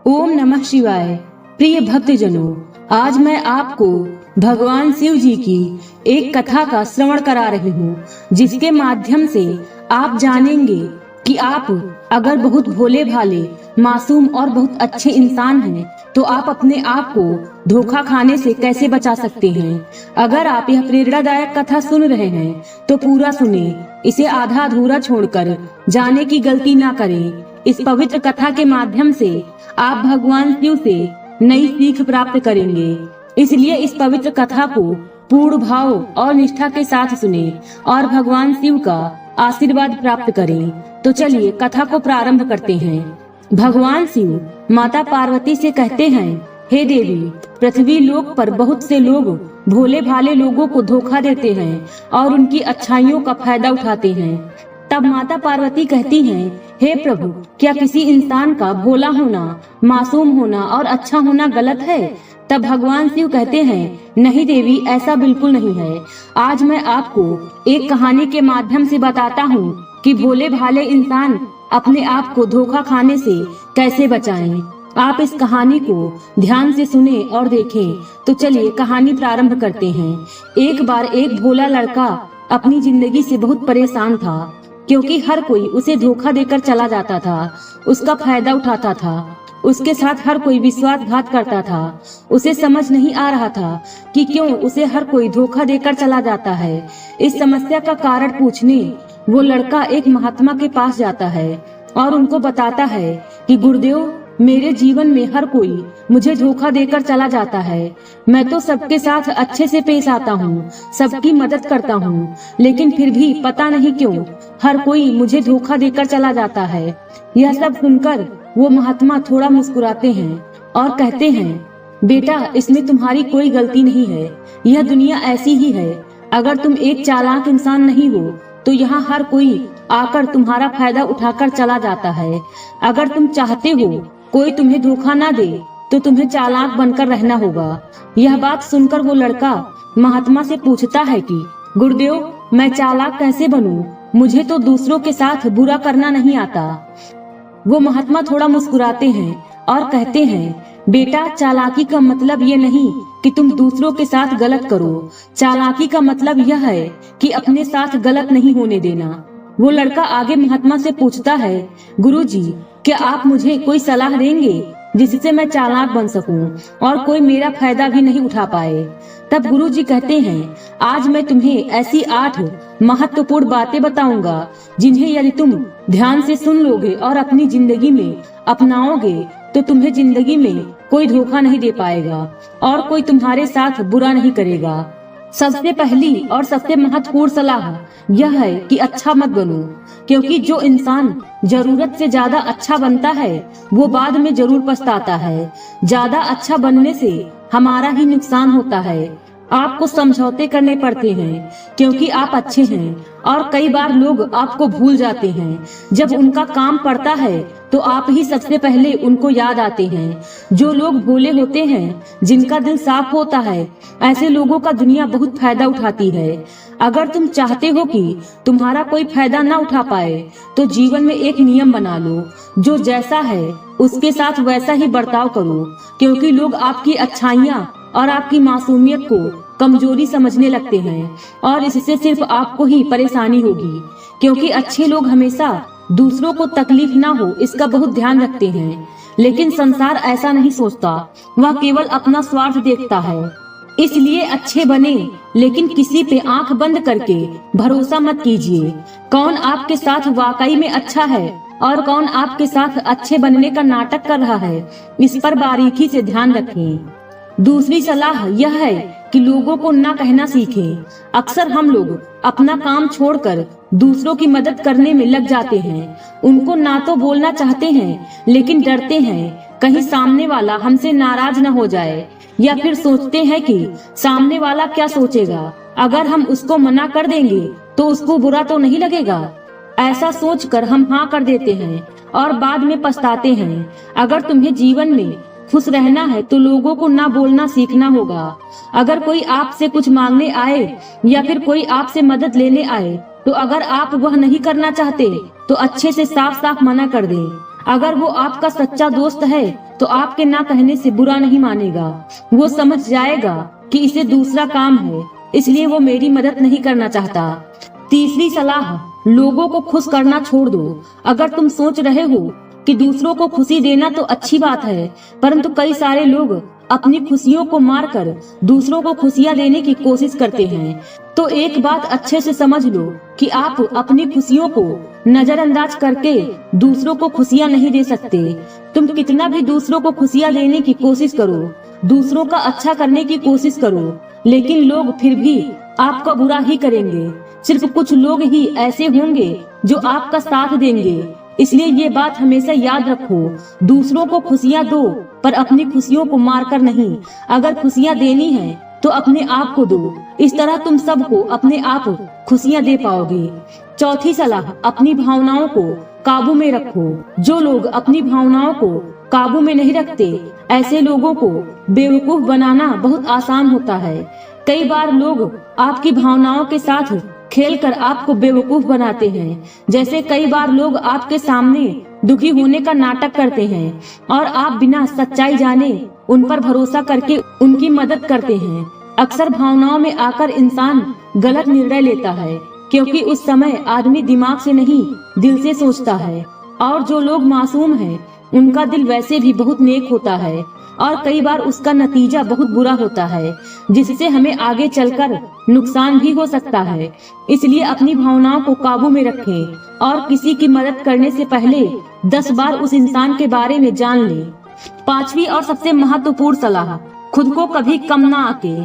ओम नमः शिवाय। प्रिय भक्तजनों, आज मैं आपको भगवान शिव जी की एक कथा का श्रवण करा रही हूँ, जिसके माध्यम से आप जानेंगे कि आप अगर बहुत भोले भाले, मासूम और बहुत अच्छे इंसान हैं, तो आप अपने आप को धोखा खाने से कैसे बचा सकते हैं। अगर आप यह प्रेरणादायक कथा सुन रहे हैं तो पूरा सुने, इसे आधा अधूरा छोड़कर जाने की गलती ना करें। इस पवित्र कथा के माध्यम से आप भगवान शिव से नई सीख प्राप्त करेंगे। इसलिए इस पवित्र कथा को पूर्ण भाव और निष्ठा के साथ सुने और भगवान शिव का आशीर्वाद प्राप्त करें। तो चलिए कथा को प्रारंभ करते हैं। भगवान शिव माता पार्वती से कहते हैं, हे देवी, पृथ्वी लोक पर बहुत से लोग भोले भाले लोगों को धोखा देते हैं और उनकी अच्छाइयों का फायदा उठाते हैं। तब माता पार्वती कहती हैं, हे प्रभु, क्या किसी इंसान का भोला होना, मासूम होना और अच्छा होना गलत है? तब भगवान शिव कहते हैं, नहीं देवी, ऐसा बिल्कुल नहीं है। आज मैं आपको एक कहानी के माध्यम से बताता हूँ कि भोले भाले इंसान अपने आप को धोखा खाने से कैसे बचाएं। आप इस कहानी को ध्यान से सुने और देखें। तो चलिए कहानी प्रारंभ करते हैं। एक बार एक भोला लड़का अपनी जिंदगी से बहुत परेशान था, क्योंकि हर कोई उसे धोखा देकर चला जाता था, उसका फायदा उठाता था, उसके साथ हर कोई विश्वासघात करता था। उसे समझ नहीं आ रहा था कि क्यों उसे हर कोई धोखा देकर चला जाता है। इस समस्या का कारण पूछने वो लड़का एक महात्मा के पास जाता है और उनको बताता है कि गुरुदेव, मेरे जीवन में हर कोई मुझे धोखा देकर चला जाता है। मैं तो सबके साथ अच्छे से पेश आता हूँ, सबकी मदद करता हूँ, लेकिन फिर भी पता नहीं क्यों हर कोई मुझे धोखा देकर चला जाता है। यह सब सुनकर वो महात्मा थोड़ा मुस्कुराते हैं और कहते हैं, बेटा, इसमें तुम्हारी कोई गलती नहीं है। यह दुनिया ऐसी ही है। अगर तुम एक चालाक इंसान नहीं हो तो यहाँ हर कोई आकर तुम्हारा फायदा उठाकर चला जाता है। अगर तुम चाहते हो कोई तुम्हें धोखा ना दे तो तुम्हें चालाक बनकर रहना होगा। यह बात सुनकर वो लड़का महात्मा से पूछता है कि गुरुदेव, मैं चालाक कैसे बनूं? मुझे तो दूसरों के साथ बुरा करना नहीं आता। वो महात्मा थोड़ा मुस्कुराते हैं और कहते हैं, बेटा, चालाकी का मतलब ये नहीं कि तुम दूसरों के साथ गलत करो। चालाकी का मतलब यह है कि अपने साथ गलत नहीं होने देना। वो लड़का आगे महात्मा से पूछता है, गुरुजी, क्या आप मुझे कोई सलाह देंगे जिससे मैं चालाक बन सकूं और कोई मेरा फायदा भी नहीं उठा पाए? तब गुरुजी कहते हैं, आज मैं तुम्हें ऐसी 8 महत्वपूर्ण बातें बताऊंगा जिन्हें यदि तुम ध्यान से सुन लोगे और अपनी जिंदगी में अपनाओगे तो तुम्हें जिंदगी में कोई धोखा नहीं दे पाएगा और कोई तुम्हारे साथ बुरा नहीं करेगा। सबसे पहली और सबसे महत्वपूर्ण सलाह यह है कि अच्छा मत बनो, क्योंकि जो इंसान जरूरत से ज्यादा अच्छा बनता है वो बाद में जरूर पछताता है। ज्यादा अच्छा बनने से हमारा ही नुकसान होता है। आपको समझौते करने पड़ते हैं क्योंकि आप अच्छे हैं, और कई बार लोग आपको भूल जाते हैं। जब उनका काम पड़ता है तो आप ही सबसे पहले उनको याद आते हैं। जो लोग भोले होते हैं, जिनका दिल साफ होता है, ऐसे लोगों का दुनिया बहुत फायदा उठाती है। अगर तुम चाहते हो कि तुम्हारा कोई फायदा ना उठा पाए तो जीवन में एक नियम बना लो, जो जैसा है उसके साथ वैसा ही बर्ताव करो, क्योंकि लोग आपकी अच्छाइयाँ और आपकी मासूमियत को कमजोरी समझने लगते हैं और इससे सिर्फ आपको ही परेशानी होगी, क्योंकि अच्छे लोग हमेशा दूसरों को तकलीफ ना हो इसका बहुत ध्यान रखते हैं। लेकिन संसार ऐसा नहीं सोचता, वह केवल अपना स्वार्थ देखता है। इसलिए अच्छे बने, लेकिन किसी पे आंख बंद करके भरोसा मत कीजिए। कौन आपके साथ वाकई में अच्छा है और कौन आपके साथ अच्छे बनने का नाटक कर रहा है, इस पर बारीकी से ध्यान रखें। दूसरी सलाह यह है कि लोगों को ना कहना सीखें। अक्सर हम लोग अपना काम छोड़कर दूसरों की मदद करने में लग जाते हैं। उनको ना तो बोलना चाहते हैं, लेकिन डरते हैं कहीं सामने वाला हमसे नाराज न हो जाए, या फिर सोचते हैं कि सामने वाला क्या सोचेगा, अगर हम उसको मना कर देंगे तो उसको बुरा तो नहीं लगेगा। ऐसा सोचकर हम हाँ कर देते हैं और बाद में पछताते हैं। अगर तुम्हें जीवन में खुश रहना है तो लोगों को ना बोलना सीखना होगा। अगर कोई आपसे कुछ मांगने आए या फिर कोई आपसे मदद लेने आए तो अगर आप वह नहीं करना चाहते तो अच्छे से साफ साफ मना कर दें। अगर वो आपका सच्चा दोस्त है तो आपके ना कहने से बुरा नहीं मानेगा। वो समझ जाएगा कि इसे दूसरा काम है, इसलिए वो मेरी मदद नहीं करना चाहता। तीसरी सलाह, लोगों को खुश करना छोड़ दो। अगर तुम सोच रहे हो कि दूसरों को खुशी देना तो अच्छी बात है, परंतु कई सारे लोग अपनी खुशियों को मारकर दूसरों को खुशियां देने की कोशिश करते हैं, तो एक बात अच्छे से समझ लो कि आप अपनी खुशियों को नजरअंदाज करके दूसरों को खुशियां नहीं दे सकते। तुम कितना भी दूसरों को खुशियां देने की कोशिश करो, दूसरों का अच्छा करने की कोशिश करो, लेकिन लोग फिर भी आपका बुरा ही करेंगे। सिर्फ कुछ लोग ही ऐसे होंगे जो आपका साथ देंगे। इसलिए ये बात हमेशा याद रखो, दूसरों को खुशियां दो पर अपनी खुशियों को मारकर नहीं। अगर खुशियां देनी है तो अपने आप को दो, इस तरह तुम सबको अपने आप खुशियां दे पाओगे। चौथी सलाह, अपनी भावनाओं को काबू में रखो। जो लोग अपनी भावनाओं को काबू में नहीं रखते, ऐसे लोगों को बेवकूफ बनाना बहुत आसान होता है। कई बार लोग आपकी भावनाओं के साथ खेलकर आपको बेवकूफ बनाते हैं। जैसे कई बार लोग आपके सामने दुखी होने का नाटक करते हैं और आप बिना सच्चाई जाने उन पर भरोसा करके उनकी मदद करते हैं। अक्सर भावनाओं में आकर इंसान गलत निर्णय लेता है, क्योंकि उस समय आदमी दिमाग से नहीं दिल से सोचता है। और जो लोग मासूम हैं, उनका दिल वैसे भी बहुत नेक होता है और कई बार उसका नतीजा बहुत बुरा होता है, जिससे हमें आगे चलकर नुकसान भी हो सकता है। इसलिए अपनी भावनाओं को काबू में रखें और किसी की मदद करने से पहले 10 बार उस इंसान के बारे में जान लें। पांचवी और सबसे महत्वपूर्ण सलाह, खुद को कभी कम ना आके।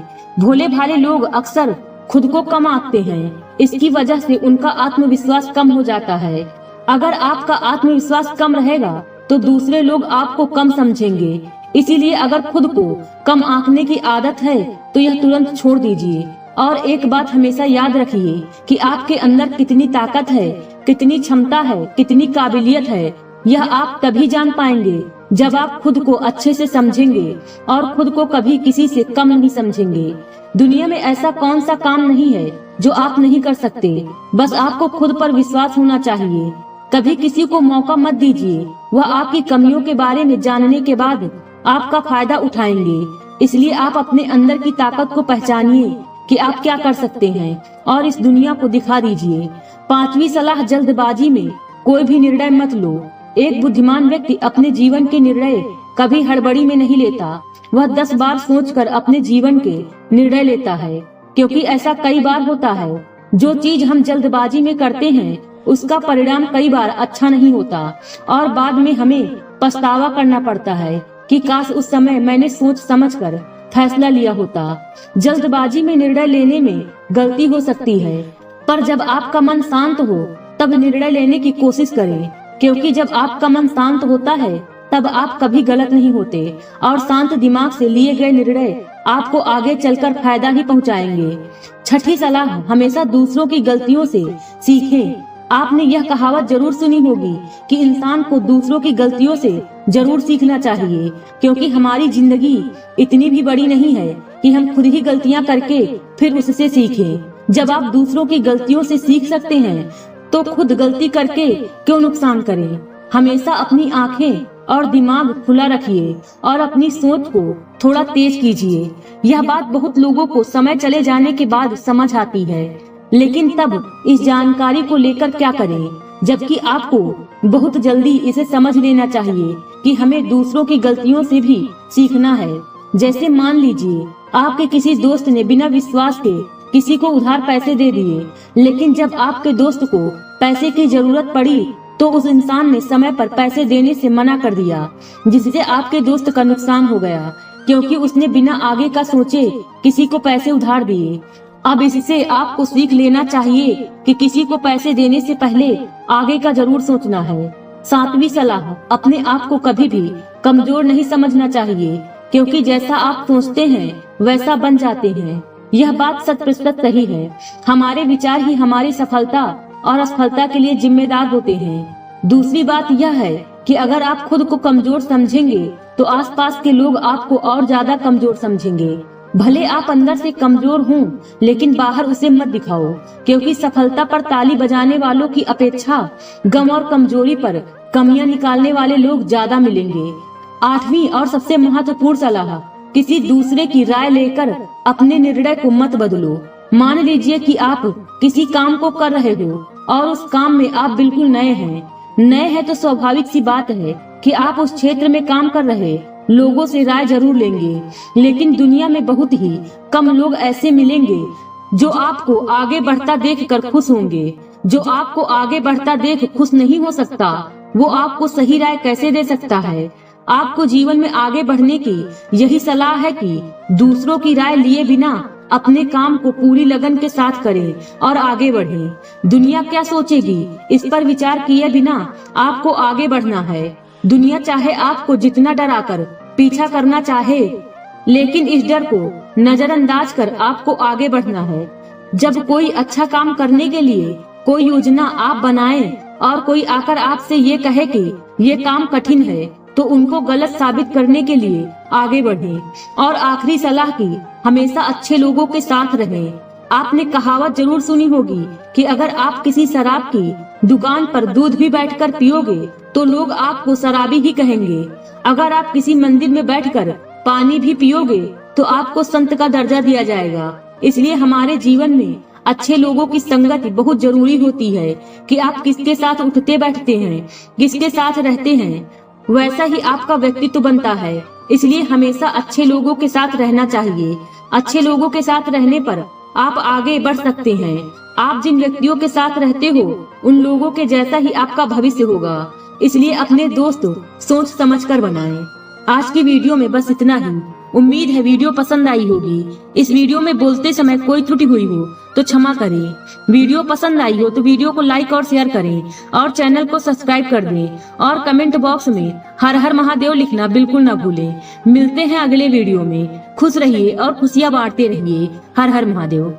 भोले भाले लोग अक्सर खुद को कम आंकते हैं, इसकी वजह से उनका आत्मविश्वास कम हो जाता है। अगर आपका आत्मविश्वास कम रहेगा तो दूसरे लोग आपको कम समझेंगे। इसीलिए अगर खुद को कम आंकने की आदत है तो यह तुरंत छोड़ दीजिए। और एक बात हमेशा याद रखिए कि आपके अंदर कितनी ताकत है, कितनी क्षमता है, कितनी काबिलियत है, यह आप तभी जान पाएंगे जब आप खुद को अच्छे से समझेंगे और खुद को कभी किसी से कम नहीं समझेंगे। दुनिया में ऐसा कौन सा काम नहीं है जो आप नहीं कर सकते, बस आपको खुद पर विश्वास होना चाहिए। कभी किसी को मौका मत दीजिए, वह आपकी कमियों के बारे में जानने के बाद आपका फायदा उठाएंगे। इसलिए आप अपने अंदर की ताकत को पहचानिए कि आप क्या कर सकते हैं और इस दुनिया को दिखा दीजिए। पांचवी सलाह, जल्दबाजी में कोई भी निर्णय मत लो। एक बुद्धिमान व्यक्ति अपने जीवन के निर्णय कभी हड़बड़ी में नहीं लेता, वह 10 बार सोचकर अपने जीवन के निर्णय लेता है, क्योंकि ऐसा कई बार होता है जो चीज हम जल्दबाजी में करते हैं उसका परिणाम कई बार अच्छा नहीं होता और बाद में हमें पछतावा करना पड़ता है कि काश उस समय मैंने सोच समझकर फैसला लिया होता। जल्दबाजी में निर्णय लेने में गलती हो सकती है, पर जब आपका मन शांत हो तब निर्णय लेने की कोशिश करें, क्योंकि जब आपका मन शांत होता है तब आप कभी गलत नहीं होते और शांत दिमाग से लिए गए निर्णय आपको आगे चलकर फायदा ही पहुंचाएंगे। छठी सलाह, हमेशा दूसरों की गलतियों से सीखें। आपने यह कहावत जरूर सुनी होगी कि इंसान को दूसरों की गलतियों से जरूर सीखना चाहिए, क्योंकि हमारी जिंदगी इतनी भी बड़ी नहीं है कि हम खुद ही गलतियां करके फिर उससे सीखें। जब आप दूसरों की गलतियों से सीख सकते हैं तो खुद गलती करके क्यों नुकसान करें। हमेशा अपनी आंखें और दिमाग खुला रखिए और अपनी सोच को थोड़ा तेज कीजिए। यह बात बहुत लोगों को समय चले जाने के बाद समझ आती है, लेकिन तब इस जानकारी को लेकर क्या करें, जबकि आपको बहुत जल्दी इसे समझ लेना चाहिए कि हमें दूसरों की गलतियों से भी सीखना है। जैसे मान लीजिए आपके किसी दोस्त ने बिना विश्वास के किसी को उधार पैसे दे दिए, लेकिन जब आपके दोस्त को पैसे की जरूरत पड़ी तो उस इंसान ने समय पर पैसे देने से मना कर दिया, जिससे आपके दोस्त का नुकसान हो गया, क्योंकि उसने बिना आगे का सोचे किसी को पैसे उधार दिए। अब इससे आपको सीख लेना चाहिए कि किसी को पैसे देने से पहले आगे का जरूर सोचना है। सातवीं सलाह, अपने आप को कभी भी कमजोर नहीं समझना चाहिए, क्योंकि जैसा आप सोचते हैं वैसा बन जाते हैं। यह बात 100% सही है। हमारे विचार ही हमारी सफलता और असफलता के लिए जिम्मेदार होते हैं। दूसरी बात यह है कि अगर आप खुद को कमजोर समझेंगे तो आसपास के लोग आपको और ज्यादा कमजोर समझेंगे। भले आप अंदर से कमजोर हों, लेकिन बाहर उसे मत दिखाओ, क्योंकि सफलता पर ताली बजाने वालों की अपेक्षा गम और कमजोरी पर कमियां निकालने वाले लोग ज्यादा मिलेंगे। 8वीं और सबसे महत्वपूर्ण सलाह, किसी दूसरे की राय लेकर अपने निर्णय को मत बदलो। मान लीजिए कि आप किसी काम को कर रहे हो और उस काम में आप बिल्कुल नए हैं तो स्वाभाविक सी बात है कि आप उस क्षेत्र में काम कर रहे लोगों से राय जरूर लेंगे, लेकिन दुनिया में बहुत ही कम लोग ऐसे मिलेंगे जो आपको आगे बढ़ता देख कर खुश होंगे। जो आपको आगे बढ़ता देख खुश नहीं हो सकता, वो आपको सही राय कैसे दे सकता है। आपको जीवन में आगे बढ़ने की यही सलाह है कि दूसरों की राय लिए बिना अपने काम को पूरी लगन के साथ करें और आगे बढ़ें। दुनिया क्या सोचेगी, इस पर विचार किए बिना आपको आगे बढ़ना है। दुनिया चाहे आपको जितना डराकर पीछा करना चाहे, लेकिन इस डर को नजरअंदाज कर आपको आगे बढ़ना है। जब कोई अच्छा काम करने के लिए कोई योजना आप बनाएं और कोई आकर आपसे ये कहे कि ये काम कठिन है, तो उनको गलत साबित करने के लिए आगे बढ़ें। और आखिरी सलाह की, हमेशा अच्छे लोगों के साथ रहें। आपने कहावत जरूर सुनी होगी कि अगर आप किसी शराब की दुकान पर दूध भी बैठकर पियोगे तो लोग आपको शराबी ही कहेंगे। अगर आप किसी मंदिर में बैठकर पानी भी पियोगे तो आपको संत का दर्जा दिया जाएगा। इसलिए हमारे जीवन में अच्छे लोगों की संगत बहुत जरूरी होती है कि आप किसके साथ उठते बैठते हैं, किसके साथ रहते हैं, वैसा ही आपका व्यक्तित्व बनता है। इसलिए हमेशा अच्छे लोगों के साथ रहना चाहिए। अच्छे लोगों के साथ रहने पर आप आगे बढ़ सकते हैं। आप जिन व्यक्तियों के साथ रहते हो उन लोगों के जैसा ही आपका भविष्य होगा। इसलिए अपने दोस्त सोच समझकर बनाएं। आज की वीडियो में बस इतना ही। उम्मीद है वीडियो पसंद आई होगी। इस वीडियो में बोलते समय कोई त्रुटि हुई हो तो क्षमा करें। वीडियो पसंद आई हो तो वीडियो को लाइक और शेयर करें और चैनल को सब्सक्राइब कर दें और कमेंट बॉक्स में हर हर महादेव लिखना बिल्कुल न भूलें। मिलते हैं अगले वीडियो में। खुश रहिए और खुशियाँ बांटते रहिए। हर हर महादेव।